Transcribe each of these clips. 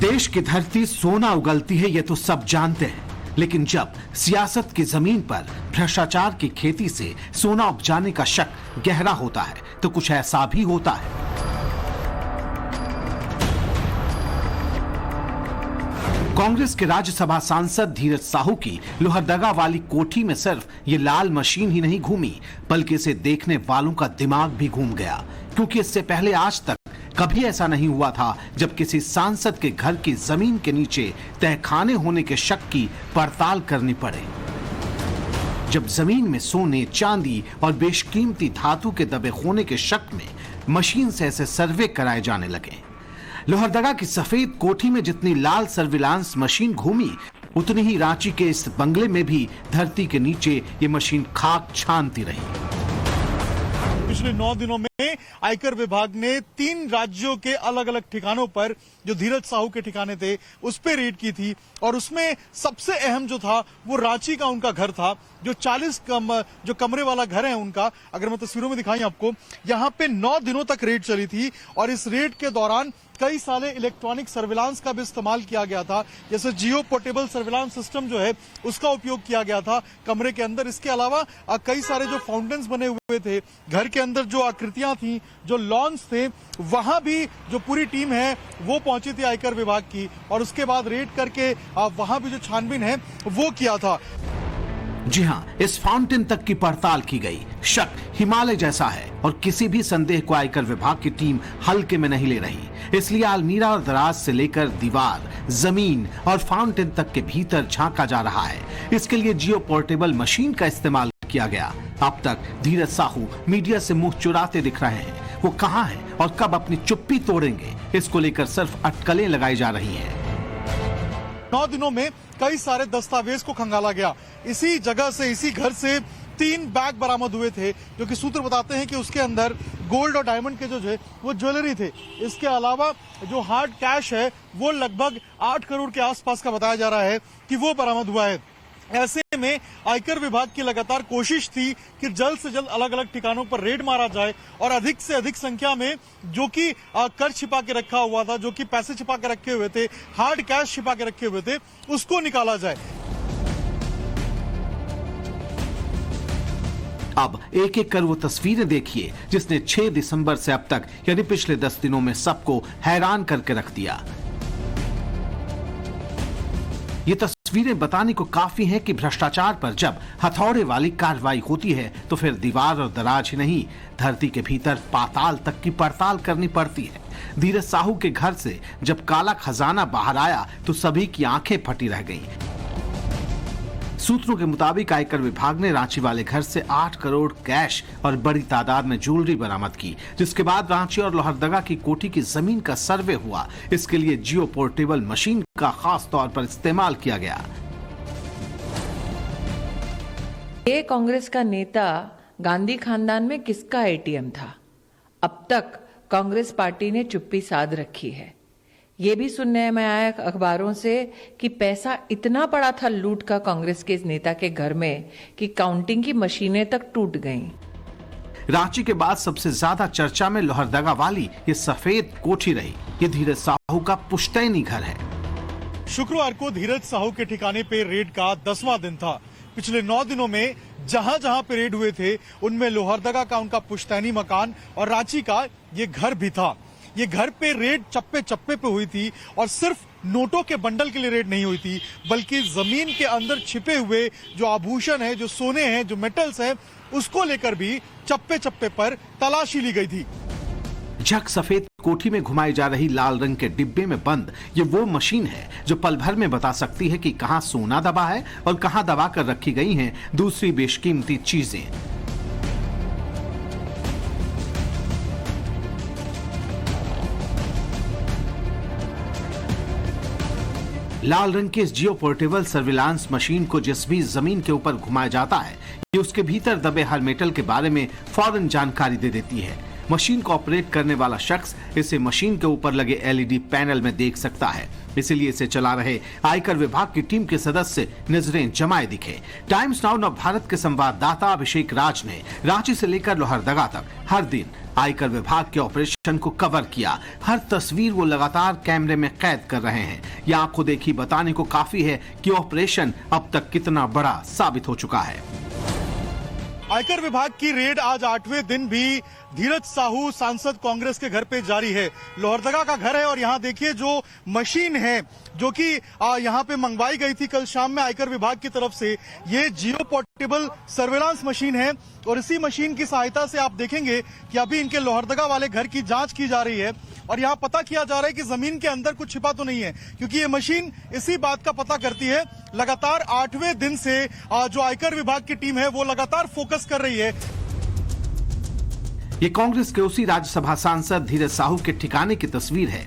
देश की धरती सोना उगलती है, ये तो सब जानते हैं, लेकिन जब सियासत की जमीन पर भ्रष्टाचार की खेती से सोना उपजाने का शक गहरा होता है तो कुछ ऐसा भी होता है। कांग्रेस के राज्यसभा सांसद धीरज साहू की लोहरदगा वाली कोठी में सिर्फ ये लाल मशीन ही नहीं घूमी, बल्कि इसे देखने वालों का दिमाग भी घूम गया, क्योंकि इससे पहले आज तक कभी ऐसा नहीं हुआ था जब किसी सांसद के घर की जमीन के नीचे तहखाने होने के शक की पड़ताल करनी पड़े। जब जमीन में सोने, चांदी और बेशकीमती धातु के दबे होने के शक में मशीन से ऐसे सर्वे कराए जाने लगे। लोहरदगा की सफेद कोठी में जितनी लाल सर्विलांस मशीन घूमी, उतनी ही रांची के इस बंगले में भी धरती के नीचे ये मशीन खाक छानती रही। पिछले 9 दिनों में आयकर विभाग ने 3 राज्यों के अलग अलग ठिकानों पर जो धीरज साहू के ठिकाने थे उस पे रेड की थी, और उसमें सबसे अहम जो था वो रांची का उनका घर था, जो 40 जो कमरे वाला घर है उनका। अगर मैं तस्वीरों में दिखाई आपको, यहाँ पे 9 दिनों तक रेड चली थी, और इस रेड के दौरान कई सारे इलेक्ट्रॉनिक सर्विलांस का भी इस्तेमाल किया गया था, जैसे जियो पोर्टेबल सर्विलांस सिस्टम जो है उसका उपयोग किया गया था कमरे के अंदर। इसके अलावा कई सारे जो फाउंटेन्स बने हुए थे, घर के अंदर जो आकृतियां थी, जो लॉन्स थे, वहां भी जो पूरी टीम है वो पहुंची थी आयकर विभाग की, और उसके बाद रेड करके वहां भी जो छानबीन है वो किया था। जी हां, इस फाउंटेन तक की पड़ताल की गई। शक हिमालय जैसा है और किसी भी संदेह को आयकर विभाग की टीम हल्के में नहीं ले रही। इसलिए अलमीरा और दराज से लेकर दीवार, जमीन और फाउंटेन तक के भीतर झांका जा रहा है। इसके लिए जियो पोर्टेबल मशीन का इस्तेमाल किया गया। अब तक धीरज साहू मीडिया से मुंह चुराते दिख रहे हैं। वो कहां हैं और कब अपनी चुप्पी तोड़ेंगे, इसको लेकर सिर्फ अटकलें लगाई जा रही हैं। 9 दिनों में कई सारे दस्तावेज को खंगाला गया। इसी जगह से, इसी घर से 3 बैग बरामद हुए थे, जो कि सूत्र बताते हैं कि उसके अंदर गोल्ड और डायमंड के जो है वो ज्वेलरी थे। इसके अलावा जो हार्ड कैश है वो लगभग 8 करोड़ के आसपास का बताया जा रहा है कि वो बरामद हुआ है। ऐसे में आयकर विभाग की लगातार कोशिश थी कि जल्द से जल्द अलग अलग ठिकानों पर रेड मारा जाए, और अधिक से अधिक संख्या में जो कि कर छिपा के रखा हुआ था, जो कि पैसे छिपा के रखे हुए थे, हार्ड कैश छिपा के रखे हुए थे, उसको निकाला जाए। अब एक एक कर वो तस्वीरें देखिए जिसने 6 दिसंबर से अब तक यानी पिछले 10 दिनों में सबको हैरान करके रख दिया। ये तस्वीरें बताने को काफी हैं कि भ्रष्टाचार पर जब हथौड़े वाली कार्रवाई होती है तो फिर दीवार और दराज ही नहीं, धरती के भीतर पाताल तक की पड़ताल करनी पड़ती है। धीरज साहू के घर से जब काला खजाना बाहर आया तो सभी की आंखें फटी रह गईं। सूत्रों के मुताबिक आयकर विभाग ने रांची वाले घर से 8 करोड़ कैश और बड़ी तादाद में ज्वेलरी बरामद की, जिसके बाद रांची और लोहरदगा की कोठी की जमीन का सर्वे हुआ। इसके लिए जियो पोर्टेबल मशीन का खास तौर पर इस्तेमाल किया गया। ये कांग्रेस का नेता गांधी खानदान में किसका एटीएम था? अब तक कांग्रेस पार्टी ने चुप्पी साध रखी है। ये भी सुनने में आया अखबारों से कि पैसा इतना पड़ा था लूट का कांग्रेस के इस नेता के घर में कि काउंटिंग की मशीनें तक टूट गईं। रांची के बाद सबसे ज्यादा चर्चा में लोहरदगा वाली ये सफेद कोठी रही। ये धीरज साहू का पुश्तैनी घर है। शुक्रवार को धीरज साहू के ठिकाने पे रेड का 10वां दिन था। पिछले 9 दिनों में जहां जहां पे रेड हुए थे उनमें लोहरदगा का उनका पुश्तैनी मकान और रांची का ये घर भी था। ये घर पे रेड चप्पे चप्पे पे हुई थी, और सिर्फ नोटों के बंडल के लिए रेड नहीं हुई थी, बल्कि जमीन के अंदर छिपे हुए जो आभूषण है, जो सोने हैं, जो मेटल्स हैं, उसको लेकर भी चप्पे चप्पे पर तलाशी ली गई थी। झक सफेद कोठी में घुमाई जा रही लाल रंग के डिब्बे में बंद ये वो मशीन है जो पल भर में बता सकती है कि कहां सोना दबा है और कहां दबा कर रखी गई हैं दूसरी बेशकीमती चीजें। लाल रंग के इस जियो पोर्टेबल सर्विलांस मशीन को जिस भी जमीन के ऊपर घुमाया जाता है, ये उसके भीतर दबे हर मेटल के बारे में फौरन जानकारी दे देती है। मशीन को ऑपरेट करने वाला शख्स इसे मशीन के ऊपर लगे एलईडी पैनल में देख सकता है, इसीलिए इसे चला रहे आयकर विभाग की टीम के सदस्य नजरें जमाए दिखे। टाइम्स नाउ नव भारत के संवाददाता अभिषेक राज ने रांची से लेकर लोहरदगा तक हर दिन आयकर विभाग के ऑपरेशन को कवर किया। हर तस्वीर वो लगातार कैमरे में कैद कर रहे हैं। यह आंखों देखी बताने को काफी है कि ऑपरेशन अब तक कितना बड़ा साबित हो चुका है। आयकर विभाग की रेड आज 8वें दिन भी धीरज साहू सांसद कांग्रेस के घर पे जारी है। लोहरदगा का घर है और यहाँ देखिए जो मशीन है जो कि यहाँ पे मंगवाई गई थी कल शाम में आयकर विभाग की तरफ से, ये जियो पोर्टेबल सर्वेलांस मशीन है और इसी मशीन की सहायता से आप देखेंगे कि अभी इनके लोहरदगा वाले घर की जांच की जा रही है और यहाँ पता किया जा रहा है कि जमीन के अंदर कुछ छिपा तो नहीं है, क्योंकि ये मशीन इसी बात का पता करती है। लगातार 8वें दिन से जो आयकर विभाग की टीम है वो लगातार फोकस कर रही है। ये कांग्रेस के उसी राज्यसभा सांसद धीरज साहू के ठिकाने की तस्वीर है।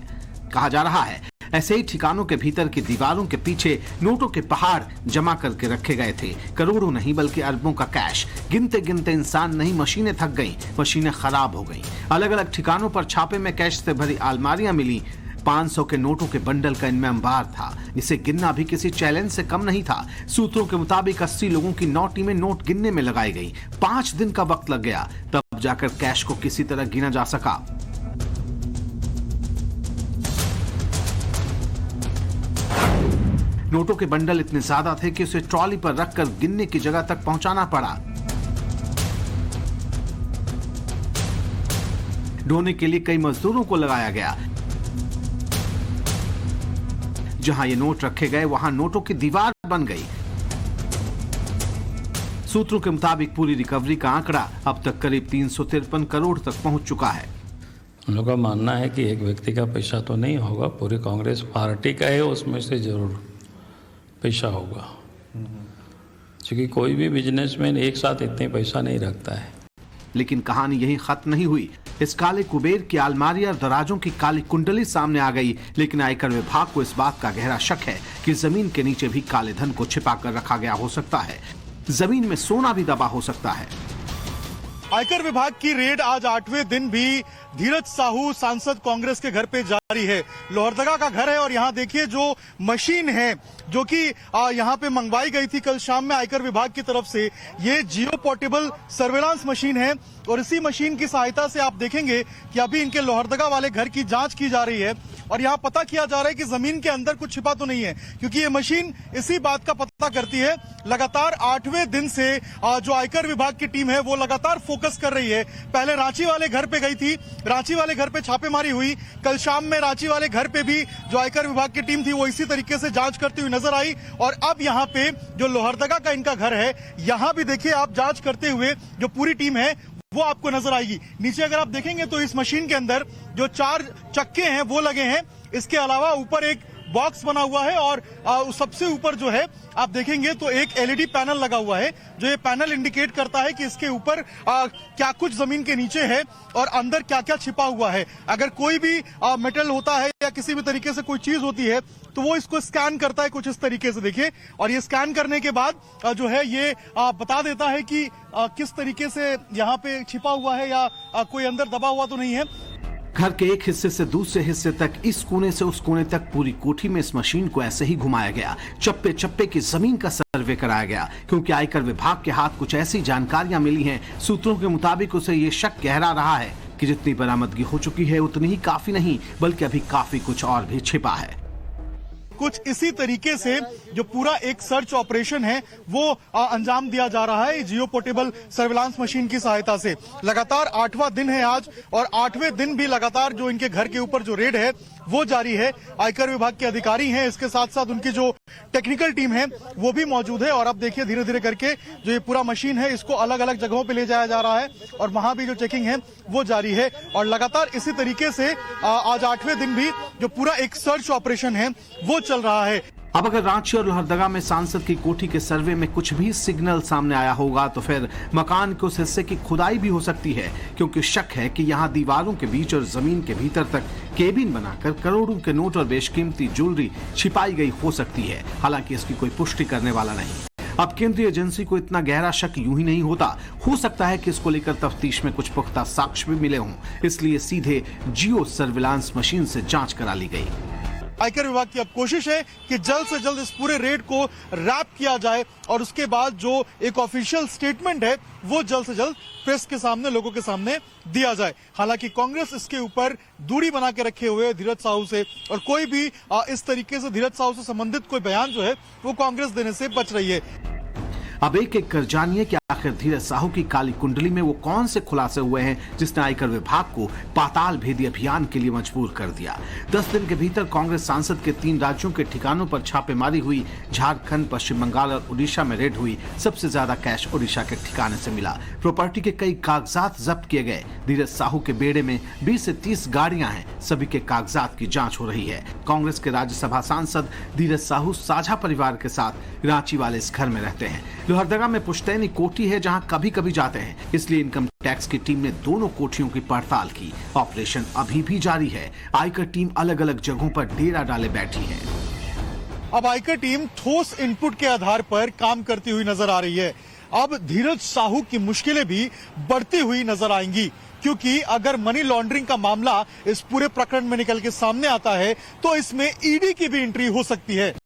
कहा जा रहा है ऐसे ही ठिकानों के भीतर की दीवारों के पीछे नोटों के पहाड़ जमा करके रखे गए थे। करोड़ों नहीं बल्कि अरबों का कैश। गिनते गिनते इंसान नहीं, मशीनें थक गईं, मशीनें खराब हो गईं। अलग अलग ठिकानों पर छापे में कैश से भरी अलमारियां मिली। 500 के नोटों के बंडल का इनमें अंबार था, जिसे गिनना भी किसी चैलेंज से कम नहीं था। सूत्रों के मुताबिक 80 लोगों की 9 टीमें नोट गिनने में लगाई गई। 5 दिन का वक्त लग गया, तब जाकर कैश को किसी तरह गिना जा सका। नोटों के बंडल इतने ज्यादा थे कि उसे ट्रॉली पर रखकर गिनने की जगह तक पहुंचाना पड़ा। ढोने के लिए कई मजदूरों को लगाया गया। जहां ये नोट रखे गए वहां नोटों की दीवार बन गई। सूत्रों के मुताबिक पूरी रिकवरी का आंकड़ा अब तक करीब 353 करोड़ तक पहुंच चुका है। उन लोगों का मानना है कि एक व्यक्ति का पैसा तो नहीं होगा, पूरी कांग्रेस पार्टी का है, उसमें से जरूर पैसा होगा, क्योंकि कोई भी बिजनेसमैन एक साथ इतने पैसा नहीं रखता है। लेकिन कहानी यही खत्म नहीं हुई। इस काले कुबेर की अलमारी और दराजों की काली कुंडली सामने आ गई, लेकिन आयकर विभाग को इस बात का गहरा शक है कि जमीन के नीचे भी काले धन को छिपा कर रखा गया हो सकता है। जमीन में सोना भी दबा हो सकता है। आयकर विभाग की रेड आज 8वें दिन भी धीरज साहू सांसद कांग्रेस के घर पे जारी है। लोहरदगा का घर है और यहाँ देखिए जो मशीन है जो कि यहाँ पे मंगवाई गई थी कल शाम में आयकर विभाग की तरफ से, ये जियो पोर्टेबल सर्वेलांस मशीन है और इसी मशीन की सहायता से आप देखेंगे कि अभी इनके लोहरदगा वाले घर की जांच की जा रही है और यहाँ पता किया जा रहा है कि जमीन के अंदर कुछ छिपा तो नहीं है, क्योंकि ये मशीन इसी बात का पता करती है। लगातार 8वें दिन से जो आयकर विभाग की टीम है वो लगातार फोकस कर रही है। पहले रांची वाले घर पे गई थी, रांची वाले घर पे छापेमारी हुई। कल शाम में रांची वाले घर पे भी जो आयकर विभाग की टीम थी वो इसी तरीके से जांच करती हुई नजर आई और अब यहाँ पे जो लोहरदगा का इनका घर है, यहाँ भी देखिए आप जांच करते हुए जो पूरी टीम है वो आपको नजर आएगी। नीचे अगर आप देखेंगे तो इस मशीन के अंदर जो 4 चक्के हैं वो लगे हैं। इसके अलावा ऊपर एक बॉक्स बना हुआ है और सबसे ऊपर जो है आप देखेंगे तो एक एलईडी पैनल लगा हुआ है, जो ये पैनल इंडिकेट करता है कि इसके ऊपर क्या कुछ जमीन के नीचे है और अंदर क्या क्या छिपा हुआ है। अगर कोई भी मेटल होता है या किसी भी तरीके से कोई चीज होती है तो वो इसको स्कैन करता है कुछ इस तरीके से, देखिए, और ये स्कैन करने के बाद जो है ये बता देता है कि किस तरीके से यहाँ पे छिपा हुआ है या कोई अंदर दबा हुआ तो नहीं है। घर के एक हिस्से से दूसरे हिस्से तक, इस कोने से उस कोने तक पूरी कोठी में इस मशीन को ऐसे ही घुमाया गया। चप्पे चप्पे की जमीन का सर्वे कराया गया, क्योंकि आयकर विभाग के हाथ कुछ ऐसी जानकारियां मिली हैं। सूत्रों के मुताबिक उसे ये शक गहरा रहा है कि जितनी बरामदगी हो चुकी है उतनी ही काफी नहीं, बल्कि अभी काफी कुछ और भी छिपा है। कुछ इसी तरीके से जो पूरा एक सर्च ऑपरेशन है वो अंजाम दिया जा रहा है जियो पोर्टेबल सर्विलांस मशीन की सहायता से। लगातार 8वां दिन है आज और 8वें दिन भी लगातार जो इनके घर के ऊपर जो रेड है वो जारी है। आयकर विभाग के अधिकारी हैं, इसके साथ साथ उनकी जो टेक्निकल टीम है वो भी मौजूद है और अब देखिए धीरे धीरे करके जो ये पूरा मशीन है इसको अलग अलग जगहों पे ले जाया जा रहा है और वहां भी जो चेकिंग है वो जारी है और लगातार इसी तरीके से आज 8वें दिन भी जो पूरा एक सर्च ऑपरेशन है वो चल रहा है। अब अगर रांची और लोहरदगा में सांसद की कोठी के सर्वे में कुछ भी सिग्नल सामने आया होगा तो फिर मकान के उस हिस्से की खुदाई भी हो सकती है, क्योंकि शक है कि यहाँ दीवारों के बीच और जमीन के भीतर तक केबिन बनाकर करोड़ों के नोट और बेशकीमती ज्वेलरी छिपाई गई हो सकती है। हालांकि इसकी कोई पुष्टि करने वाला नहीं। अब केंद्रीय एजेंसी को इतना गहरा शक यूं ही नहीं होता। हो सकता है कि इसको लेकर तफ्तीश में कुछ पुख्ता साक्ष्य भी मिले हों, इसलिए सीधे जियो सर्विलांस मशीन से जांच करा ली गई। आयकर विभाग की अब कोशिश है कि जल्द से जल्द इस पूरे रेड को रैप किया जाए और उसके बाद जो एक ऑफिशियल स्टेटमेंट है वो जल्द से जल्द प्रेस के सामने, लोगों के सामने दिया जाए। हालांकि कांग्रेस इसके ऊपर दूरी बना के रखे हुए है धीरज साहू से, और कोई भी इस तरीके से धीरज साहू से संबंधित कोई बयान जो है वो कांग्रेस देने से बच रही है। अब एक एक कर जानिए कि आखिर धीरज साहू की काली कुंडली में वो कौन से खुलासे हुए हैं जिसने आयकर विभाग को पाताल भेदी अभियान के लिए मजबूर कर दिया। 10 दिन के भीतर कांग्रेस सांसद के 3 राज्यों के ठिकानों पर छापेमारी हुई। झारखंड, पश्चिम बंगाल और उड़ीसा में रेड हुई। सबसे ज्यादा कैश उड़ीसा के ठिकाने से मिला। प्रॉपर्टी के कई कागजात जब्त किए गए। धीरज साहू के बेड़े में 20 से 30 गाड़ियां हैं। सभी के कागजात की जांच हो रही है। कांग्रेस के राज्यसभा सांसद धीरज साहू साझा परिवार के साथ रांची वाले इस घर में रहते हैं। लोहरदगा में पुश्तैनी कोठी है जहां कभी कभी जाते हैं, इसलिए इनकम टैक्स की टीम ने दोनों कोठियों की पड़ताल की। ऑपरेशन अभी भी जारी है। आयकर टीम अलग अलग जगहों पर डेरा डाले बैठी है। अब आयकर टीम ठोस इनपुट के आधार पर काम करती हुई नजर आ रही है। अब धीरज साहू की मुश्किलें भी बढ़ती हुई नजर आएंगी, क्योंकि अगर मनी लॉन्ड्रिंग का मामला इस पूरे प्रकरण में निकल के सामने आता है तो इसमें ईडी की भी एंट्री हो सकती है।